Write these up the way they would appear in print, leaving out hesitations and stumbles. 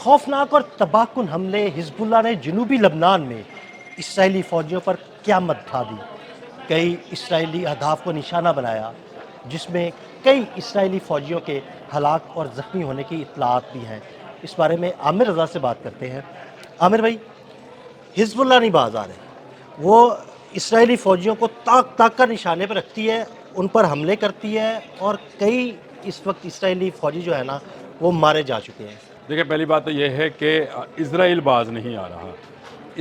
خوفناک اور تباہکن حملے حزب اللہ نے جنوبی لبنان میں اسرائیلی فوجیوں پر قیامت ڈھا دی. کئی اسرائیلی اہداف کو نشانہ بنایا جس میں کئی اسرائیلی فوجیوں کے ہلاک اور زخمی ہونے کی اطلاعات بھی ہیں. اس بارے میں عامر رضا سے بات کرتے ہیں. عامر بھائی، حزب اللہ نہیں باز آ رہے، وہ اسرائیلی فوجیوں کو تاک تاک کر نشانے پر رکھتی ہے، ان پر حملے کرتی ہے، اور کئی اس وقت اسرائیلی فوجی جو ہے نا وہ مارے جا چکے ہیں. دیکھیں، پہلی بات تو یہ ہے کہ اسرائیل باز نہیں آ رہا.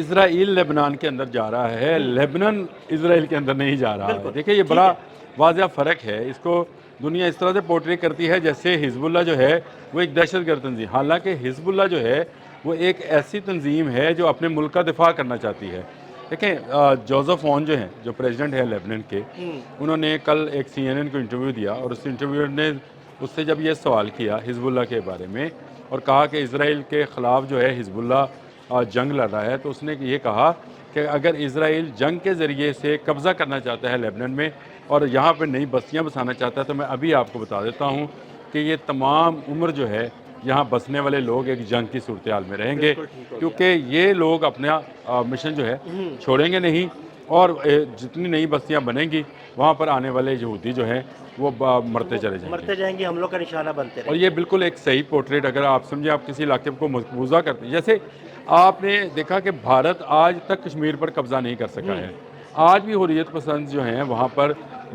اسرائیل لبنان کے اندر جا رہا ہے، لیبنان اسرائیل کے اندر نہیں جا رہا ہے. بالکل دیکھیں، یہ ٹھیک بڑا ہے. واضح فرق ہے. اس کو دنیا اس طرح سے پورٹری کرتی ہے جیسے حزب اللہ جو ہے وہ ایک دہشت گرد تنظیم، حالانکہ حزب اللہ جو ہے وہ ایک ایسی تنظیم ہے جو اپنے ملک کا دفاع کرنا چاہتی ہے. دیکھیں، جوزف اون جو ہیں، جو پریزیڈنٹ ہے لیبنان کے، انہوں نے کل ایک CNN کو انٹرویو دیا، اور اس انٹرویو نے اس سے جب یہ سوال کیا حزب اللہ کے بارے میں اور کہا کہ اسرائیل کے خلاف جو ہے حزب اللہ جنگ لڑ رہا ہے، تو اس نے یہ کہا کہ اگر اسرائیل جنگ کے ذریعے سے قبضہ کرنا چاہتا ہے لیبنان میں اور یہاں پہ نئی بستیاں بسانا چاہتا ہے، تو میں ابھی آپ کو بتا دیتا ہوں کہ یہ تمام عمر جو ہے یہاں بسنے والے لوگ ایک جنگ کی صورتحال میں رہیں گے، کیونکہ یہ لوگ اپنا مشن جو ہے چھوڑیں گے نہیں، اور جتنی نئی بستیاں بنیں گی وہاں پر آنے والے یہودی جو ہیں وہ مرتے چلے جائیں گے. مرتے جائیں گے، حملوں کا نشانہ بنتے اور رہیں یہ گے. بالکل ایک صحیح پورٹریٹ اگر آپ سمجھیں، آپ کسی علاقے کو مقبوضہ کرتے ہیں. جیسے آپ نے دیکھا کہ بھارت آج تک کشمیر پر قبضہ نہیں کر سکا ہے. آج بھی حریت پسند جو ہیں وہاں پر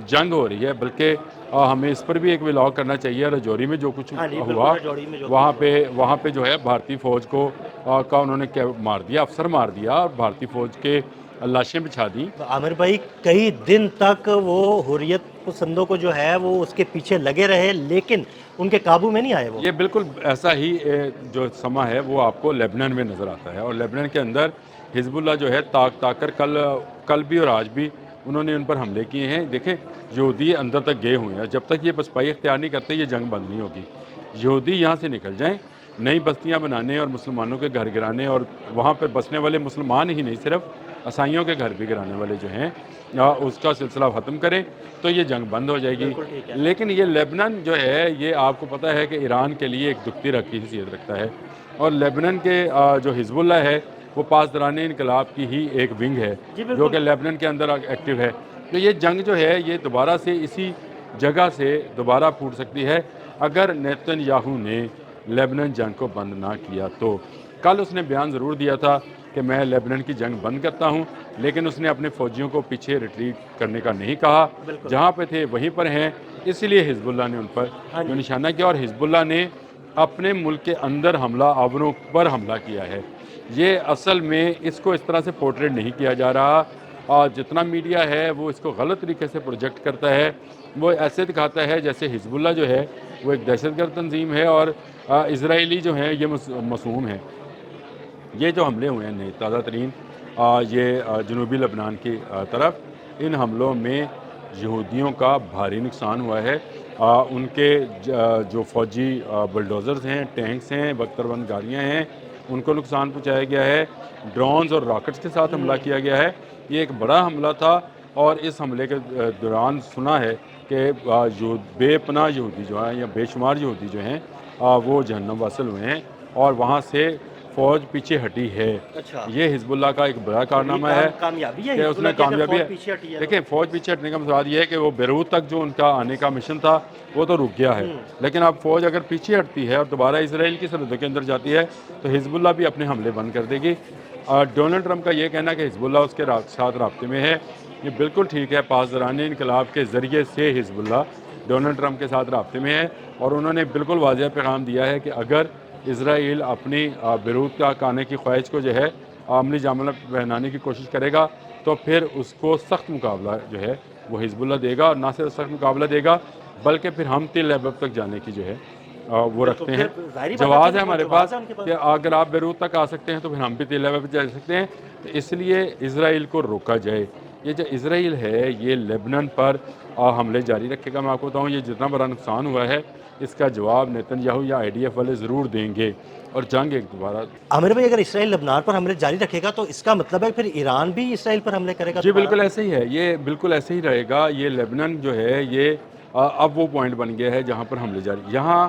جنگ ہو رہی ہے، بلکہ ہمیں اس پر بھی ایک ولاگ کرنا چاہیے. رجوری میں جو کچھ ہاں جی، بالکل. ہوا رجوری میں جو وہاں پہ جو ہے بھارتی فوج کو کا انہوں نے مار دیا، افسر مار دیا، اور بھارتی فوج کے لاشیں بچھا دی. عامر بھائی، کئی دن تک وہ حریت پسندوں کو جو ہے وہ اس کے پیچھے لگے رہے، لیکن ان کے قابو میں نہیں آئے وہ. یہ بالکل ایسا ہی جو سما ہے وہ آپ کو لیبنان میں نظر آتا ہے، اور لیبنان کے اندر حزب اللہ جو ہے تاک کر کل بھی اور آج بھی انہوں نے ان پر حملے کیے ہیں. دیکھیں، یہودی اندر تک گئے ہوئے ہیں. جب تک یہ بسپائی اختیار نہیں کرتے یہ جنگ بند نہیں ہوگی. یہودی یہاں سے نکل جائیں، نئی بستیاں بنانے اور مسلمانوں کے گھر گرانے، اور وہاں پہ بسنے والے مسلمان ہی نہیں، صرف عیسائیوں کے گھر بھی گرانے والے جو ہیں اس کا سلسلہ ختم کریں تو یہ جنگ بند ہو جائے گی. بالکل ٹھیک ہے. لیکن یہ لیبنان جو ہے یہ آپ کو پتہ ہے کہ ایران کے لیے ایک دکھتی رکھی حیثیت رکھتا ہے، اور لیبنان کے جو حزب اللہ ہے وہ پاسداران انقلاب کی ہی ایک ونگ ہے جو کہ لیبنان کے اندر ایکٹیو ہے. تو یہ جنگ جو ہے یہ دوبارہ سے اسی جگہ سے دوبارہ پھوٹ سکتی ہے اگر نیتن یاہو نے لیبنان جنگ کو بند نہ کیا تو. کل اس نے بیان ضرور دیا تھا کہ میں لیبنان کی جنگ بند کرتا ہوں، لیکن اس نے اپنے فوجیوں کو پیچھے ریٹریٹ کرنے کا نہیں کہا. جہاں پہ تھے وہیں پر ہیں، اسی لیے حزب اللہ نے ان پر جو نشانہ کیا، اور حزب اللہ نے اپنے ملک کے اندر حملہ آوروں پر حملہ کیا ہے. یہ اصل میں اس کو اس طرح سے پورٹریٹ نہیں کیا جا رہا، اور جتنا میڈیا ہے وہ اس کو غلط طریقے سے پروجیکٹ کرتا ہے. وہ ایسے دکھاتا ہے جیسے حزب اللہ جو ہے وہ ایک دہشت گرد تنظیم ہے اور اسرائیلی جو ہیں یہ معصوم ہیں. یہ جو حملے ہوئے ہیں تازہ ترین یہ جنوبی لبنان کی طرف، ان حملوں میں یہودیوں کا بھاری نقصان ہوا ہے. ان کے جو فوجی بلڈوزرز ہیں، ٹینکس ہیں، بختر بند گاڑیاں ہیں، ان کو نقصان پہنچایا گیا ہے. ڈرونز اور راکٹس کے ساتھ حملہ کیا گیا ہے. یہ ایک بڑا حملہ تھا، اور اس حملے کے دوران سنا ہے کہ بے پناہ یہودی جو ہیں یا بے شمار یہودی جو ہیں وہ جہنم واصل ہوئے ہیں، اور وہاں سے فوج پیچھے ہٹی ہے. یہ حزب اللہ کا ایک بڑا کارنامہ ہے کہ اس نے کامیابی ہے. دیکھیں، فوج پیچھے ہٹنے کا مطلب یہ ہے کہ وہ بیروت تک جو ان کا آنے کا مشن تھا وہ تو رک گیا ہے، لیکن اب فوج اگر پیچھے ہٹتی ہے اور دوبارہ اسرائیل کی سرحدوں کے اندر جاتی ہے تو حزب اللہ بھی اپنے حملے بند کر دے گی. ڈونلڈ ٹرمپ کا یہ کہنا کہ حزب اللہ اس کے ساتھ رابطے میں ہے، یہ بالکل ٹھیک ہے. پاسداران انقلاب کے ذریعے سے حزب اللہ ڈونلڈ ٹرمپ کے ساتھ رابطے میں ہے، اور انہوں نے بالکل واضح پیغام دیا ہے کہ اگر اسرائیل اپنی بیروت کا آنے کی خواہش کو جو ہے عملی جامہ پہنانے کی کوشش کرے گا تو پھر اس کو سخت مقابلہ جو ہے وہ حزب اللہ دے گا. اور نہ صرف سخت مقابلہ دے گا بلکہ پھر ہم تل ابب تک جانے کی جو ہے وہ رکھتے ہیں. جواز ہے ہمارے پاس کہ اگر آپ بیروت تک آ سکتے ہیں تو پھر ہم بھی تل ابب جا سکتے ہیں. تو اس لیے اسرائیل کو روکا جائے. یہ جو اسرائیل ہے یہ لیبنان پر حملے جاری رکھے گا. میں آپ کو بتاؤں یہ جتنا بڑا نقصان ہوا ہے اس کا جواب نیتن یاہو یا IDF والے ضرور دیں گے، اور جنگ ایک دوبارہ. عامر بھائی، اگر اسرائیل لبنان پر حملے جاری رکھے گا تو اس کا مطلب ہے پھر ایران بھی اسرائیل پر حملے کرے گا؟ جی بالکل ایسے ہی ہے، یہ بالکل ایسے ہی رہے گا. یہ لیبنان جو ہے یہ اب وہ پوائنٹ بن گیا ہے جہاں پر حملے جاری. یہاں